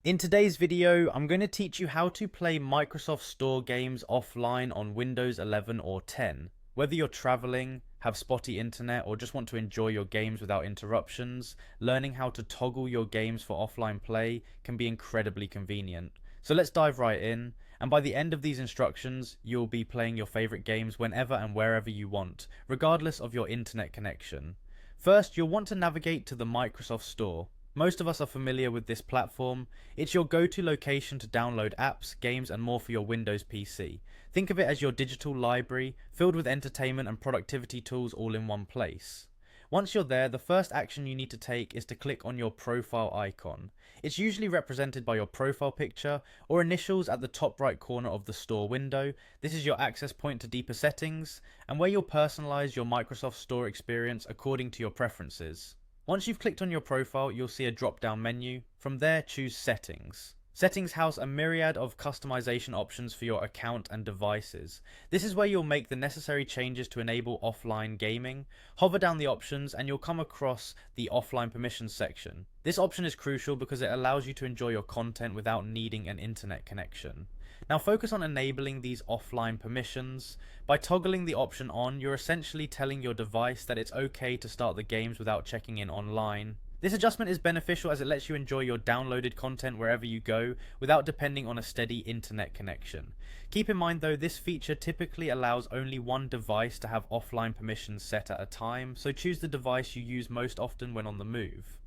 In today's video, I'm going to teach you how to play Microsoft Store games offline on Windows 11 or 10. Whether you're traveling, have spotty internet, or just want to enjoy your games without interruptions, learning how to toggle your games for offline play can be incredibly convenient. So let's dive right in, and by the end of these instructions, you'll be playing your favorite games whenever and wherever you want, regardless of your internet connection. First, you'll want to navigate to the Microsoft Store. Most of us are familiar with this platform. It's your go-to location to download apps, games, and more for your Windows PC. Think of it as your digital library, filled with entertainment and productivity tools all in one place. Once you're there, the first action you need to take is to click on your profile icon. It's usually represented by your profile picture or initials at the top right corner of the store window. This is your access point to deeper settings and where you'll personalize your Microsoft Store experience according to your preferences. Once you've clicked on your profile, you'll see a drop-down menu. From there, choose Settings. Settings house a myriad of customization options for your account and devices. This is where you'll make the necessary changes to enable offline gaming. Hover down the options and you'll come across the offline permissions section. This option is crucial because it allows you to enjoy your content without needing an internet connection. Now focus on enabling these offline permissions. By toggling the option on, you're essentially telling your device that it's okay to start the games without checking in online. This adjustment is beneficial as it lets you enjoy your downloaded content wherever you go without depending on a steady internet connection. Keep in mind though, this feature typically allows only one device to have offline permissions set at a time, so choose the device you use most often when on the move.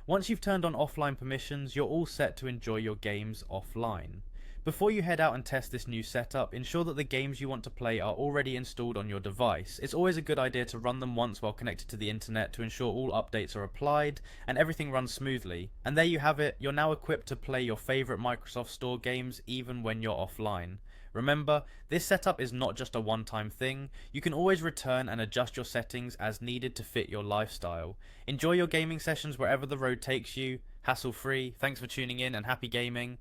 Once you've turned on offline permissions, you're all set to enjoy your games offline. Before you head out and test this new setup, ensure that the games you want to play are already installed on your device. It's always a good idea to run them once while connected to the internet to ensure all updates are applied and everything runs smoothly. And there you have it, you're now equipped to play your favorite Microsoft Store games even when you're offline. Remember, this setup is not just a one-time thing. You can always return and adjust your settings as needed to fit your lifestyle. Enjoy your gaming sessions wherever the road takes you, hassle-free. Thanks for tuning in and happy gaming.